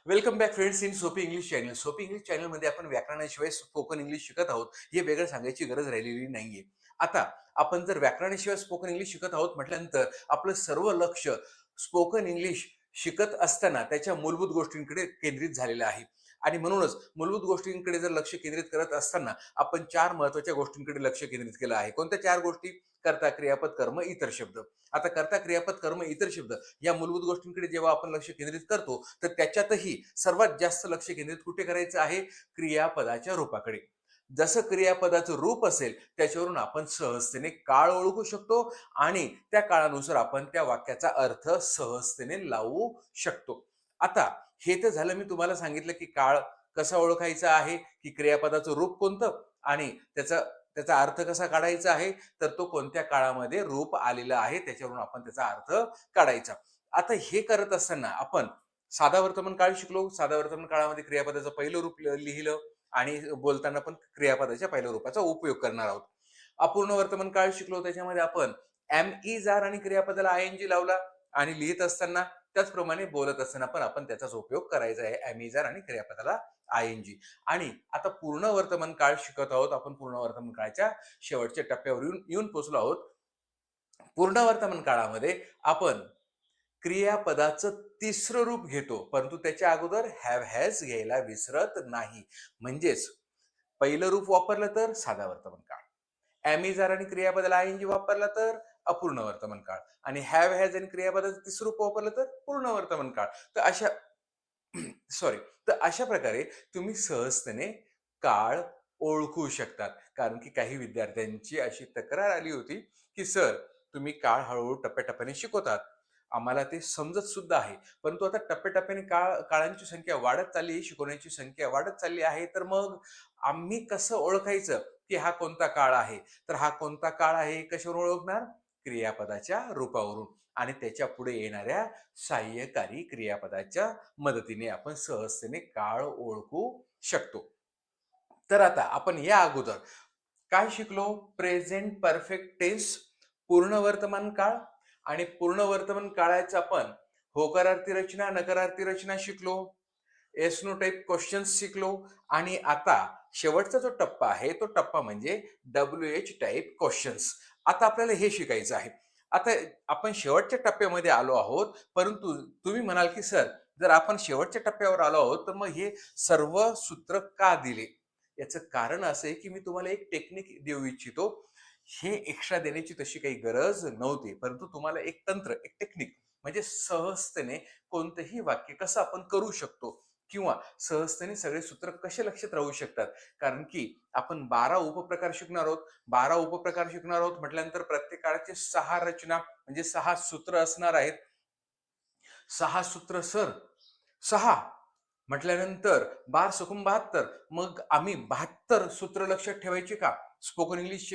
Welcome back friends in सोपी English channel. सोपी English चॅनलमध्ये आपण व्याकरणाशिवाय स्पोकन इंग्लिश शिकत आहोत. हे वेगळं सांगायची गरज राहिलेली नाहीये. आता आपण जर व्याकरणाशिवाय स्पोकन इंग्लिश शिकत आहोत म्हटल्यानंतर आपलं सर्व लक्ष स्पोकन इंग्लिश शिकत असताना त्याच्या मूलभूत गोष्टींकडे केंद्रित झालेलं आहे. आणि म्हणूनच मूलभूत गोष्टींकडे जर लक्ष केंद्रित करत असताना आपण 4 महत्त्वाच्या गोष्टींकडे लक्ष केंद्रित केलं आहे. कोणत्या 4 गोष्टी? कर्ता, क्रियापद, कर्म, इतर शब्द. आता कर्ता, क्रियापद, कर्म, इतर शब्द या मूलभूत गोष्टींकडे जेव्हा आपण लक्ष केंद्रित करतो तर त्याच्यातही सर्वात जास्त लक्ष केंद्रित कुठे करायचं आहे? क्रियापदाच्या रूपाकडे. जसं क्रियापदाचं रूप असेल त्याच्यावरून आपण सहजतेने काळ ओळखू शकतो आणि त्या काळानुसार आपण त्या वाक्याचा अर्थ सहजतेने लावू शकतो. आता हे तर झालं, मी तुम्हाला सांगितलं की काळ कसा ओळखायचा आहे, की क्रियापदाचं रूप कोणतं आणि त्याचा त्याचा अर्थ कसा काढायचा आहे, तर तो कोणत्या काळामध्ये रूप आलेला आहे त्याच्यावरून आपण त्याचा अर्थ काढायचा. आता हे करत असताना आपण साधा वर्तमान काळ शिकलो. साधा वर्तमान काळामध्ये क्रियापदाचं पहिलं रूप लिहिलं आणि बोलताना पण क्रियापदाच्या पहिल्या रूपाचा उपयोग करणार आहोत. अपूर्ण वर्तमान काळ शिकलो, त्याच्यामध्ये आपण एम इज आर आणि क्रियापदाला आय एन जी लावला आणि लिहित असताना त्याचप्रमाणे बोलत असताना पण आपण त्याचाच उपयोग करायचा आहे, एम इज आर आणि क्रियापदाला आय एन जी. आणि आता पूर्ण वर्तमान काळ शिकत आहोत आपण. पूर्ण वर्तमान काळाच्या शेवटच्या टप्प्यावर येऊन येऊन पोहोचलो आहोत. पूर्ण वर्तमान काळामध्ये आपण क्रियापदाचं तिसरं रूप घेतो, परंतु त्याच्या अगोदर हॅव हॅज घ्यायला विसरत नाही. म्हणजेच पहिलं रूप वापरलं तर साधा वर्तमान काळ, ॲमिजार आणि क्रियापदाला आय एन जी वापरला तर अपूर्ण वर्तमान काळ आणि हॅव हॅज आणि क्रियापदाचं तिसरं रूप वापरलं तर पूर्ण वर्तमान काळ. तर अशा सॉरी तर अशा प्रकारे तुम्ही सहजतेने काळ ओळखू शकतात. कारण की काही विद्यार्थ्यांची अशी तक्रार आली होती की सर, तुम्ही काळ हळूहळू टप्प्याटप्प्याने शिकवतात, आम्हाला ते समजत सुद्धा आहे, परंतु आता टप्प्याटप्प्याने काळांची संख्या वाढत चालली, शिकवण्याची संख्या वाढत चालली आहे, तर मग आम्ही कसं ओळखायचं की हा कोणता काळ आहे? तर हा कोणता काळ आहे कशावरून ओळखणार? क्रियापदाच्या रूपावरून आणि त्याच्या पुढे येणाऱ्या सहाय्यकारी क्रियापदाच्या मदतीने आपण सहजतेने काळ ओळखू शकतो. तर आता आपण या अगोदर काय शिकलो? प्रेझेंट परफेक्ट टेन्स, पूर्ण वर्तमान काळ आणि पूर्ण वर्तमान काळाचा आपण होकारार्थी रचना, नकारार्थी रचना शिकलो. येस नो टाइप क्वेश्चन्स शिकलो आणि आता शेवटचा जो टप्पा आहे तो टप्पा म्हणजे WH टाइप क्वेश्चन्स. आता आपल्याला हे शिकायचं आहे. आता आपण शेवटच्या टप्प्यामध्ये आलो आहोत, परंतु तुम्ही म्हणाल की सर, जर आपण शेवटच्या टप्प्यावर आलो आहोत तर मग हे सर्व सूत्र का दिले? याचं कारण असं आहे की मी तुम्हाला एक टेक्निक देऊ इच्छितो. हे एक्स्ट्रा देण्याची तशी काही गरज नव्हती, परंतु तुम्हाला एक तंत्र, एक टेक्निक म्हणजे सहजतेने कोणतंही वाक्य कसं आपण करू शकतो किंवा सहजतेने सगळे सूत्र कसे लक्षात राहू शकतात. कारण की आपण 12 उपप्रकार शिकणार आहोत. 12 उपप्रकार शिकणार आहोत म्हटल्यानंतर प्रत्येक काळाचे 6 रचना म्हणजे 6 सूत्र असणार आहेत. 6 सूत्र सर, 6 म्हटल्यानंतर 12 सकून 72, मग आम्ही 72 सूत्र लक्षात ठेवायची का स्पोकन इंग्लिश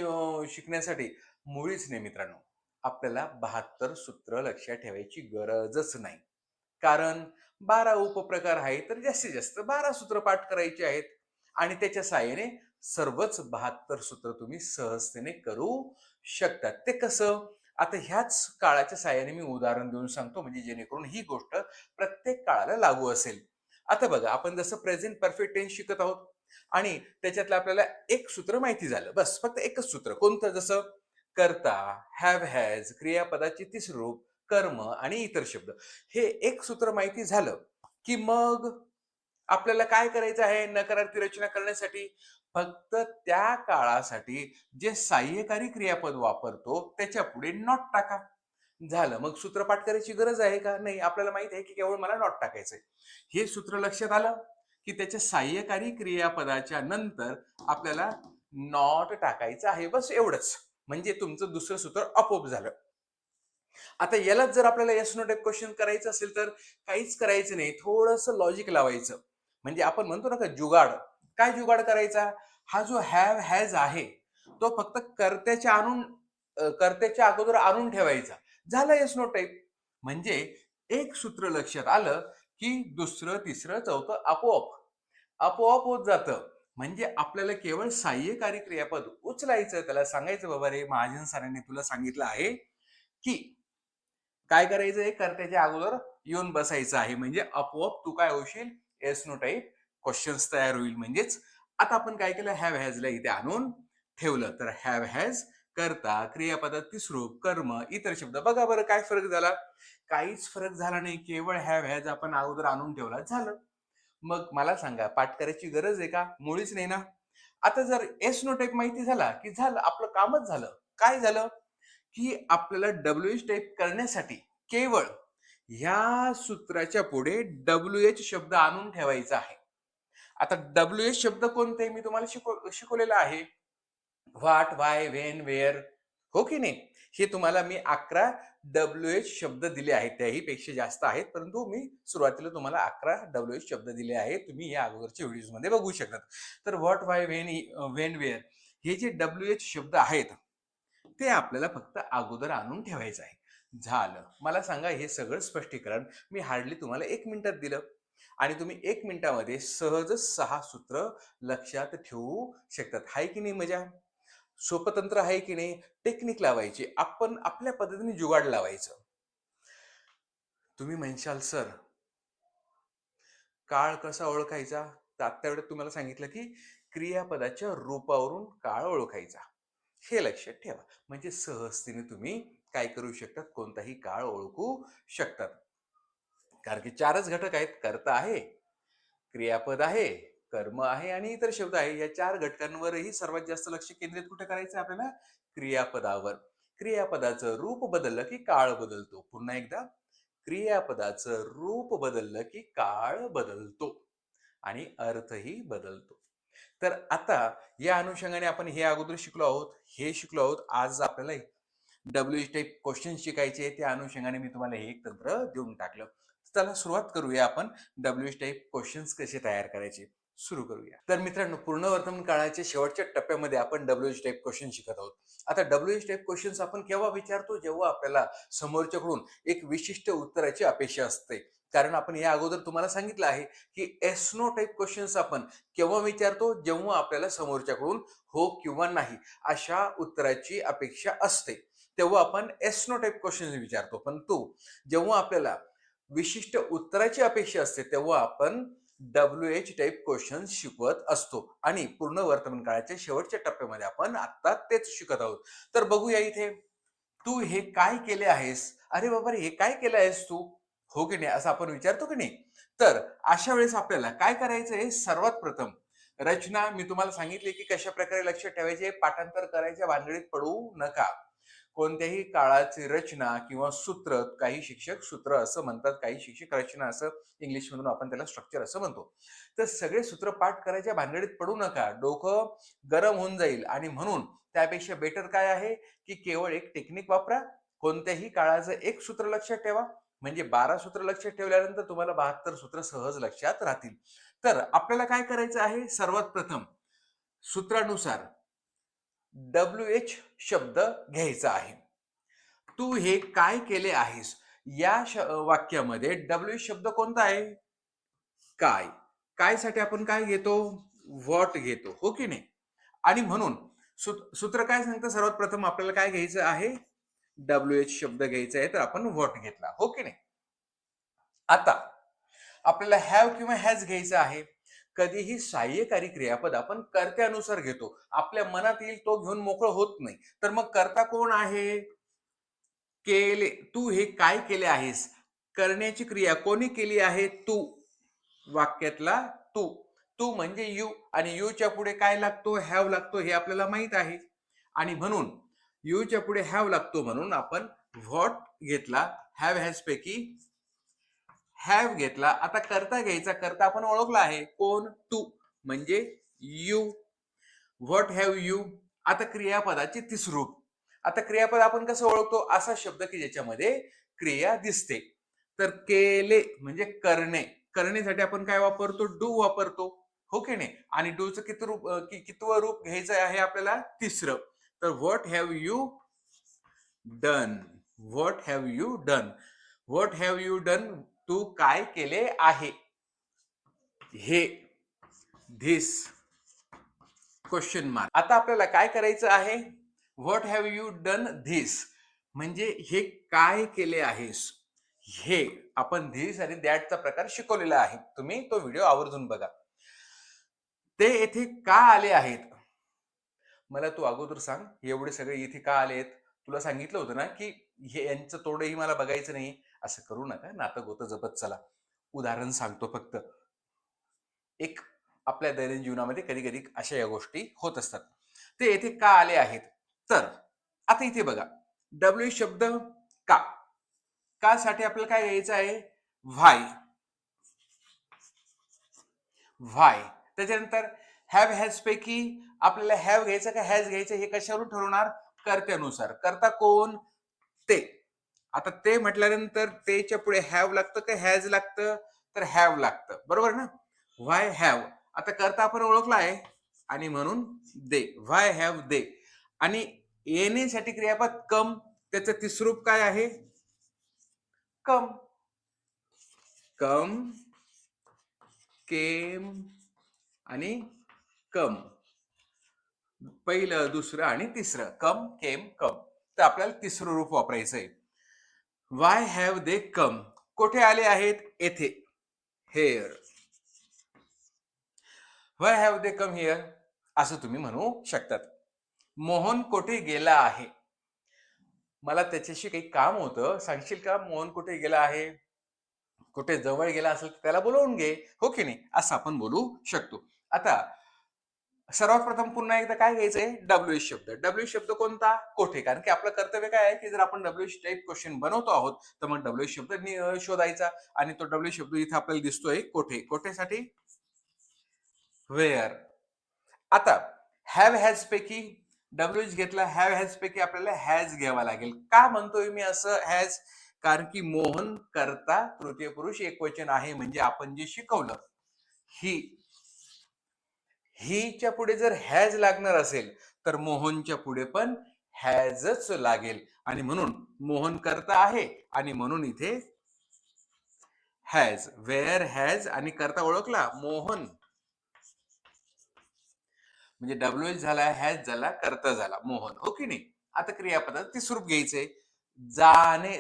शिकण्यासाठी? मुळीच नाही मित्रांनो. आपल्याला 72 सूत्र लक्षात ठेवायची गरजच नाही. कारण 12 उपप्रकार आहेत तर जास्तीत जास्त 12 सूत्र पाठ करायची आहेत आणि त्याच्या सहाय्याने सर्वच 72 सूत्र तुम्ही सहजतेने करू शकतात. ते कसं? आता ह्याच काळाच्या सहाय्याने मी उदाहरण देऊन सांगतो, म्हणजे जेणेकरून ही गोष्ट प्रत्येक काळाला लागू असेल. आता बघा, आपण जसं प्रेझेंट परफेक्ट टेन्स शिकत आहोत आणि त्याच्यातलं आपल्याला एक सूत्र माहिती झालं. बस फक्त एकच सूत्र. कोणतं? जसं कर्ता, हॅव हॅज, क्रियापदाचे तिसरे रूप, कर्म आणि इतर शब्द. हे एक सूत्र माहिती झालं की मग आपल्याला काय करायचं आहे नकारार्थी रचना करण्यासाठी? फक्त त्या काळासाठी जे सहाय्यकारी क्रियापद वापरतो त्याच्या पुढे नॉट टाका. झालं. मग सूत्रपाठ करायची गरज आहे का? नाही. आपल्याला माहित आहे की केवळ मला नॉट टाकायचंय. हे सूत्र लक्षात आलं की त्याच्या सहाय्यकारी क्रियापदाच्या नंतर आपल्याला नॉट टाकायचं आहे. बस एवढंच. म्हणजे तुमचं दुसरं सूत्र आपोआप झालं. आता यालाच जर आपल्याला येस नो टाइप क्वेश्चन करायचं असेल तर काहीच करायचं नाही. थोडंसं लॉजिक लावायचं. म्हणजे आपण म्हणतो ना का जुगाड. काय जुगाड करायचा? हा जो हॅव हॅज आहे तो फक्त कर्त्याच्या अगोदर आणून ठेवायचा. झालं येस नो टाइप. म्हणजे एक सूत्र लक्षात आलं की दुसरं, तिसरं, चौथं आपोआप आपोआप होत जातं. म्हणजे आपल्याला केवळ सहाय्यकारी क्रियापद उचलायचं. त्याला सांगायचं, बाबा रे, महाजन सरांनी तुला सांगितलं आहे की काय करायचंय? कर्त्याच्या अगोदर येऊन बसायचं आहे. म्हणजे आपोआप तू काय होशील, येस नो टाईप क्वेश्चन्स तयार होईल. म्हणजेच आता आपण काय केलं, हॅव हॅजला इथे आणून ठेवलं. तर हॅव हॅज करता, क्रियापदात तिसरूप, कर्म, इतर शब्द. बघा बरं काय फरक झाला? काहीच फरक झाला नाही. केवळ हॅव हॅज आपण अगोदर आणून ठेवला, झालं. मग मला सांगा, पाठ करायची गरज आहे का? मुळीच नाही ना. आता जर एस नो टाईप माहिती झाला की झालं, आपलं कामच झालं. काय झालं की आपल्याला डब्ल्यू एच टाईप करण्यासाठी केवळ ह्या सूत्राच्या पुढे डब्ल्यू एच शब्द आणून ठेवायचा आहे. आता डब्ल्यू एच शब्द कोणते मी तुम्हाला शिकवलेला आहे. व्हाट, व्हाय, व्हेन, वेअर, हो की नाही? हे तुम्हाला मी 11 डब्ल्यू एच शब्द दिले आहेत. त्याही पेक्षा जास्त आहेत, परंतु मी सुरुवातीला तुम्हाला 11 डब्ल्यू एच शब्द दिले आहेत. तुम्ही या अगोदरच्या व्हिडिओज मध्ये बघू शकता. तर व्हॉट, व्हाय, व्हेन, वेअर हे जे डब्ल्यू एच शब्द आहेत ते आपल्याला फक्त अगोदर आणून ठेवायचं आहे. झालं. मला सांगा, हे सगळं स्पष्टीकरण मी हार्डली तुम्हाला 1 मिनिटात दिलं आणि तुम्ही 1 मिनिटामध्ये सहजच 6 सूत्र लक्षात ठेवू शकतात. हाय की नाही मजा? सोपं तंत्र आहे की नाही? टेक्निक लावायची. आपण आपल्या पद्धतीने जुगाड लावायचं. तुम्ही म्हणशाल, सर काळ कसा ओळखायचा? तर आत्ता वेळेत तुम्हाला सांगितलं की क्रियापदाच्या रूपावरून काळ ओळखायचा. हे लक्षात ठेवा. म्हणजे सहजतेने तुम्ही काय करू शकतात? कोणताही काळ ओळखू शकतात. कारण की 4च घटक आहेत. कर्ता आहे, क्रियापद आहे, कर्म आहे आणि इतर शब्द आहे. या 4 घटकांवरही सर्वात जास्त लक्ष केंद्रित कुठे करायचं आपल्याला? क्रियापदावर. क्रियापदाचं रूप बदललं की काळ बदलतो. पुन्हा एकदा, क्रियापदाचं रूप बदललं की काळ बदलतो आणि अर्थही बदलतो. तर आता या अनुषंगाने आपण हे अगोदर शिकलो आहोत, हे शिकलो आहोत. आज आपल्याला डब्ल्यू एच टाईप क्वेश्चन शिकायचे. त्या अनुषंगाने मी तुम्हाला हे एक तंत्र देऊन टाकलं. चला सुरुवात करूया आपण डब्ल्यू एच टाईप क्वेश्चन्स कसे तयार करायचे. सुरू करूया. तर मित्रांनो, पूर्ण वर्तमान काळाच्या शेवटच्या टप्प्यामध्ये आपण डब्ल्यू एच टाईप क्वेश्चन शिकत आहोत. आता डब्ल्यू एच टाईप क्वेश्चन्स आपण केव्हा विचारतो? जेव्हा आपल्याला समोरच्याकडून एक विशिष्ट उत्तराची अपेक्षा असते. कारण आपण या अगोदर तुम्हाला सांगितलं आहे की एस नो टाईप क्वेश्चन्स आपण केव्हा विचारतो? जेव्हा आपल्याला समोरच्याकडून हो किंवा नाही अशा उत्तराची अपेक्षा असते, तेव्हा आपण एस नो टाईप क्वेश्चन विचारतो. पण जेव्हा आपल्याला विशिष्ट उत्तराची अपेक्षा असते, तेव्हा आपण डब्ल्यू एच टाईप क्वेश्चन शिकवत असतो. आणि पूर्ण वर्तमान काळाच्या शेवटच्या टप्प्यामध्ये आपण आता तेच शिकत आहोत. तर बघूया इथे, तू हे काय केले आहेस? अरे बाबा रे, हे काय केलं आहेस तू? हो की नाही, असं आपण विचारतो की नाही? तर अशा वेळेस आपल्याला काय करायचं आहे? सर्वात प्रथम रचना मी तुम्हाला सांगितली की कशा प्रकारे लक्ष ठेवायचे. पाठांतर करायच्या भानगडीत पडू नका. कोणत्याही काळाची रचना किंवा सूत्र, काही शिक्षक सूत्र असं म्हणतात, काही शिक्षक रचना असं, इंग्लिश मधून आपण त्याला स्ट्रक्चर असं म्हणतो. तर सगळे सूत्र पाठ करायच्या भानगडीत पडू नका. डोकं गरम होऊन जाईल. आणि म्हणून त्यापेक्षा बेटर काय आहे की केवळ एक टेक्निक वापरा. कोणत्याही काळाचं एक सूत्र लक्षात ठेवा. म्हणजे 12 सूत्र लक्षात ठेवल्यानंतर तुम्हाला 72 सूत्र सहज लक्षात राहतील. तर आपल्याला काय करायचं आहे? सर्वात प्रथम सूत्रानुसार डब्ल्यू एच शब्द घ्यायचा आहे. तू हे काय केले आहेस? या वाक्यामध्ये डब्ल्यू एच शब्द कोणता आहे? काय. काय साठी आपण काय घेतो? व्हॉट घेतो, हो की नाही? आणि म्हणून सूत्र काय सांगतं? सर्वात प्रथम आपल्याला काय घ्यायचं आहे? डब्ल्यू एच शब्द घ्यायचा आहे, तर आपण व्हॉट घेतला, हो की नाही? आता आपल्याला हॅव किंवा हॅज घ्यायचं आहे. कधीही सहाय्यकारी क्रियापद आपण कर्त्यानुसार घेतो. आपल्या मनात येईल तो घेऊन मोकळं होत नाही. तर मग कर्ता कोण आहे? केले. तू हे काय केले आहेस? करण्याची क्रिया कोणी केली आहे? तू. वाक्यातला तू. तू म्हणजे यू. आणि यूच्या पुढे काय लागतो? हॅव लागतो. हे आपल्याला माहित आहे. आणि म्हणून यूच्या पुढे हॅव लागतो, म्हणून आपण व्हॉट घेतला. हॅव हॅज पैकी हॅव घेतला. आता कर्ता घ्यायचा. कर्ता आपण ओळखला आहे. कोण? तू. म्हणजे यू. What have you. आता क्रियापदाचे तिसरूप. आता क्रियापद आपण कसं ओळखतो? असा शब्द की ज्याच्यामध्ये क्रिया दिसते. तर केले म्हणजे करणे. करण्यासाठी आपण काय वापरतो? डू वापरतो, हो की नाही? आणि डूचं कितवं रूप घ्यायचं आहे आपल्याला? तिसरं. तर what have you done. What have you done. What have you done. तू काय केले आहे? हे, धिस, क्वेश्चन मार्क. आता आपल्याला काय करायचं आहे? What have you done this म्हणजे हे काय केले आहेस? हे आपण धिस आणि दॅटचा प्रकार शिकवलेला आहे. तुम्ही तो व्हिडिओ आवर्जून बघा. ते येथे का आले आहेत? मला तू अगोदर सांग, एवढे सगळे इथे का आलेत? तुला सांगितलं होतं ना, की हे यांचं तोंडही मला बघायचं नाही. असं करू नका. नातं-गोतं जपत चला. उदाहरण सांगतो फक्त. एक आपल्या दैनंदिन जीवनामध्ये कधी-कधी अशा या गोष्टी होत असतात. ते येथे का आले आहेत? तर आता इथे बघा, डब्ल्यू शब्द का? का साठी आपल्याला काय घ्यायचं आहे? व्हाय. व्हाय. त्याच्यानंतर हॅव हॅज पैकी आपल्याला हॅव घ्यायचं का हॅज घ्यायचं हे कशावरून ठरवणार? कर्त्यानुसार. कर्ता कोण? ते. आता ते म्हटल्यानंतर तेच्या पुढे हॅव लागतं का हॅज लागतं? तर हॅव लागतं. बरोबर ना? व्हाय हॅव. आता कर्ता आपण ओळखला आहे आणि म्हणून दे. व्हाय हॅव दे. आणि येण्यासाठी क्रियापद कम. त्याचं तिसरूप काय आहे? कम. कम, केम आणि कम. पहिलं, दुसरं आणि तिसरं. कम, केम, कम. तर आपल्याला तिसरं रूप वापरायचं आहे. वाय हॅव दे कम? कुठे आले आहेत? येथे. Hair. Y have they come here? असं तुम्ही म्हणू शकतात. मोहन कुठे गेला आहे? मला त्याच्याशी काही काम होतं. सांगशील का मोहन कुठे गेला आहे? कुठे जवळ गेला असेल तर त्याला बोलवून घे. हो की नाही? असं आपण बोलू शकतो. आता सर्वात प्रथम पुन्हा एकदा काय घ्यायचंय? डब्ल्यू शब्द. डब्ल्यू शब्द कोणता? कोठे. कारण की आपलं कर्तव्य काय आहे, की जर आपण डब्ल्यू टाइप क्वेश्चन बनवतो आहोत, तर मग डब्ल्यू शब्द शोधायचा आणि तो डब्ल्यू शब्द इथे आपल्याला दिसतोय कोठे. कोठेसाठी? व्हेअर. आता हॅव हॅज पैकी डब्ल्यू घेतला, हॅव हॅज पैकी आपल्याला हॅज घ्यावा लागेल. का म्हणतोय मी असं हॅज? कारण की मोहन कर्ता तृतीय पुरुष एकवचन आहे, म्हणजे आपण जे शिकवलं ही हीच्या पुढे जर हॅज लागणार असेल तर मोहनच्या पुढे पण हॅजच लागेल आणि म्हणून मोहन करता आहे आणि म्हणून इथे हॅज. वेअर हॅज आणि करता ओळखला मोहन, म्हणजे डब्ल्यू एच झाला, हॅज झाला, करता झाला मोहन. हो की नाही? आता क्रियापदाचं तिसरूप घ्यायचंय.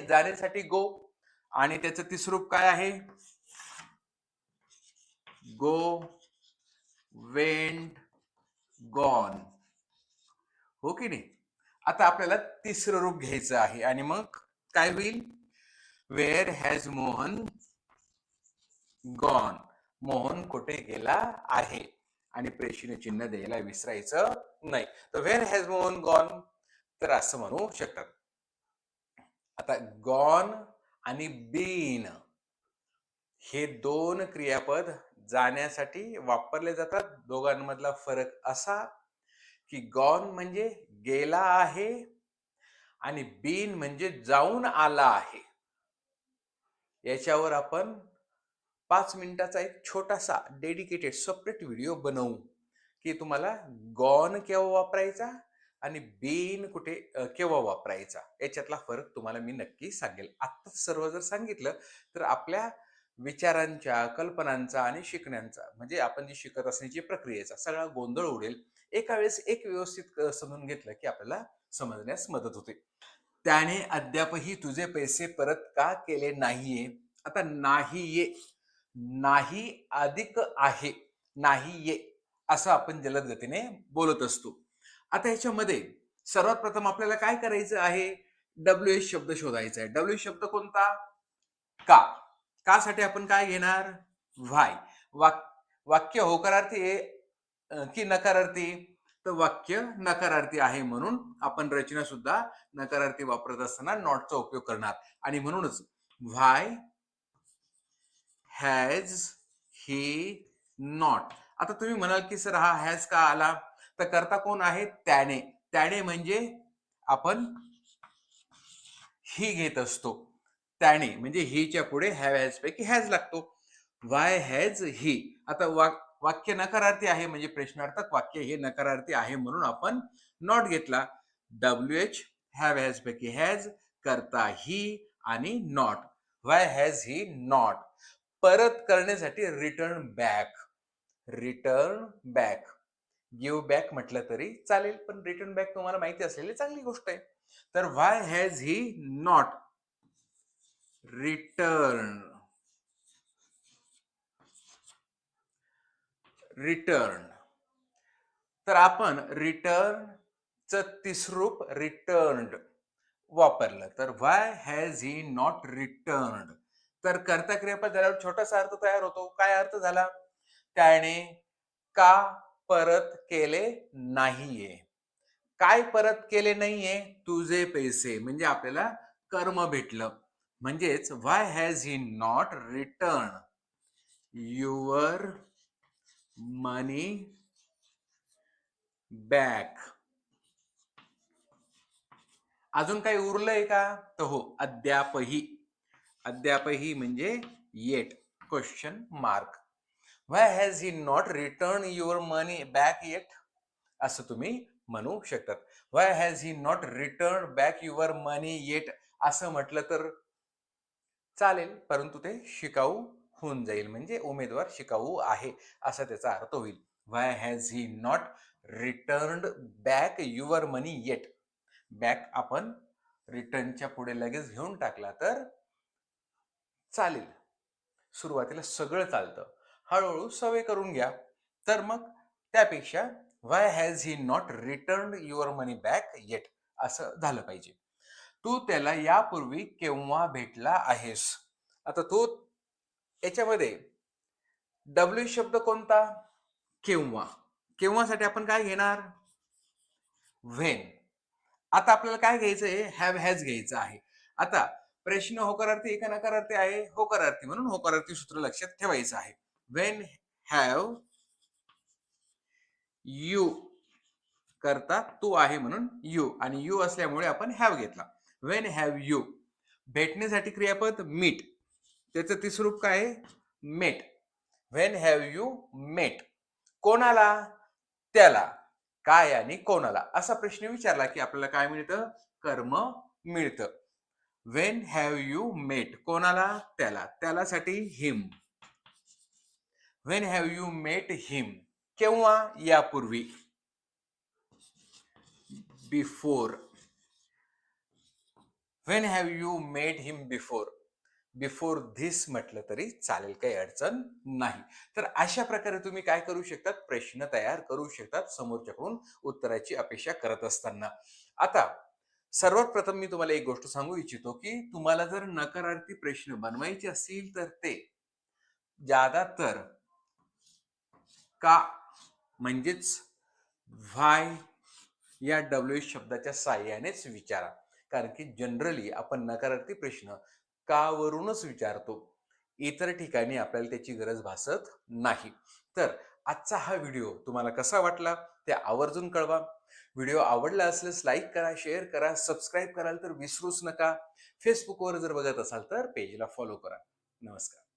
जाण्यासाठी गो आणि त्याचं तिसरूप काय आहे? गो, वेंट, गॉन. हो की नाही? आता आपल्याला तिसरं रूप घ्यायचं आहे आणि मग काय होईल? Where has Mohan gone? Mohan कुठे गेला आहे? आणि प्रेक्षणीय चिन्ह द्यायला विसरायचं नाही. तर वेअर हॅज मोहन गॉन? तर असं म्हणू शकतात. आता गॉन आणि बीन हे दोन क्रियापद जाण्यासाठी वापरले जातात. दोघांमधला फरक असा की गॉन म्हणजे गेला आहे आणि बीन म्हणजे जाऊन आला आहे. याच्यावर आपण 5 मिनिटाचा एक छोटासा डेडिकेटेड सेपरेट व्हिडिओ बनवू, की तुम्हाला गॉन केव्हा वापरायचा आणि बीन कुठे केव्हा वापरायचा, याच्यातला फरक तुम्हाला मी नक्की सांगेल. आत्ताच सर्व जर सांगितलं तर आपल्या विचारांच्या, कल्पनांचा आणि शिकण्याचा, म्हणजे आपण जी शिकत असण्याची प्रक्रियेचा सगळा गोंधळ उडेल. एका वेळेस एक व्यवस्थित समजून घेतलं की आपल्याला समजण्यास मदत होते. त्याने अद्यापही तुझे पैसे परत का केले नाहीये? आता नाहीये, नाही अधिक आहे, नाहीये असं आपण जलद गतीने बोलत असतो. आता ह्याच्यामध्ये सर्वात प्रथम आपल्याला काय करायचं आहे? डब्ल्यू एच शब्द शोधायचा आहे. डब्ल्यू शब्द कोणता? का. का साठी आपण काय घेणार? व्हाय. वाक्य होकारार्थी आहे की नकारार्थी? तर वाक्य नकारार्थी आहे, म्हणून आपण रचना सुद्धा नकारार्थी वापरत असताना नॉटचा उपयोग करणार आणि म्हणूनच व्हाय हॅज ही नॉट. आता तुम्ही म्हणाल की सर हा हॅज का आला? तर करता कोण आहे? त्याने. त्याने म्हणजे आपण ही घेत असतो. त्याने म्हणजे हीच्या पुढे हॅव हॅज पैकी हॅज लागतो. Y has he. आता वाक्य नकारार्थी आहे, म्हणजे प्रश्नार्थक वाक्य हे नकारार्थी आहे, म्हणून आपण नॉट घेतला. डब्ल्यू एच हॅव हॅज पैकी हॅज, करता ही आणि not. Y has he not? परत करण्यासाठी return back. Return back. Give back म्हटलं तरी चालेल, पण रिटर्न बॅक तुम्हाला माहिती असलेली चांगली गोष्ट आहे. तर why has he not return, return. तर आपण रिटर्नचं तिसरूप रिटर्न्ड वापरलं. तर why has he not returned? तर कर्ता क्रियापद झाल्यावर छोटासा अर्थ तयार होतो. काय अर्थ झाला? त्याने का परत केले नाहीये? काय परत केले नाहीये? तुझे पैसे. म्हणजे आपल्याला कर्म भेटलं. म्हणजेच why has he not return your money back? अजून काही उरलंय का? तर हो, अद्यापही. अद्यापही म्हणजे yet, question mark. Why has he not return your money back yet? असं तुम्ही म्हणू शकतात. Why has he not return back your money yet असं म्हटलं तर चालेल, परंतु ते शिकाऊ होऊन जाईल. म्हणजे उमेदवार शिकाऊ आहे असा त्याचा अर्थ होईल. Why has he not returned back your money yet? Back आपण रिटर्नच्या पुढे लगेच घेऊन टाकला तर चालेल. सुरुवातीला सगळं चालतं. हळूहळू सवय करून घ्या. तर मग त्यापेक्षा why has he not return your money back yet असं झालं पाहिजे. तू त्याला यापूर्वी केव्हा भेटला आहेस? आता तो याच्यामध्ये डब्ल्यू शब्द कोणता? केव्हा. केव्हासाठी आपण काय घेणार? व्हेन. आता आपल्याला काय घ्यायचंय? हॅव हॅज घ्यायचं आहे. आता प्रश्न होकारार्थी आहे का नकारार्थी आहे? होकारार्थी, म्हणून होकारार्थी सूत्र लक्षात ठेवायचं आहे. व्हेन हॅव यू करता तू आहे म्हणून यू, आणि यू असल्यामुळे आपण हॅव घेतला. When have you. भेटण्यासाठी क्रियापद मीट. त्याचं तिसरूप काय आहे? मेट. When have you met. कोणाला? त्याला. काय आणि कोणाला असा प्रश्न विचारला की आपल्याला काय मिळतं? कर्म मिळतं. When have you met. कोणाला? त्याला. त्यालासाठी him. When have you met him. केव्हा? यापूर्वी. Before. When have you met him before. Before this म्हटलं तरी चालेल, काही अडचण नाही. तर अशा प्रकारे तुम्ही काय करू शकतात? प्रश्न तयार करू शकतात समोरच्याकडून उत्तराची अपेक्षा करत असताना. आता सर्वात प्रथम मी तुम्हाला एक गोष्ट सांगू इच्छितो की तुम्हाला जर नकारार्थी प्रश्न बनवायचे असतील तर ते ज्यादातर का म्हणजेच व्हाय या डब्ल्यू शब्दाच्या साह्यानेच विचारा. कारण की जनरली आपण नकारार्थी प्रश्न का वरूनच विचारतो. इतर ठिकाणी आपल्याला त्याची गरज भासत नाही. तर आजचा हा व्हिडिओ तुम्हाला कसा वाटला ते आवर्जून कळवा. व्हिडिओ आवडला असल्यास लाईक करा, शेअर करा, सबस्क्राईब कराल तर विसरूच नका. फेसबुकवर जर बघत असाल तर पेजला फॉलो करा. नमस्कार.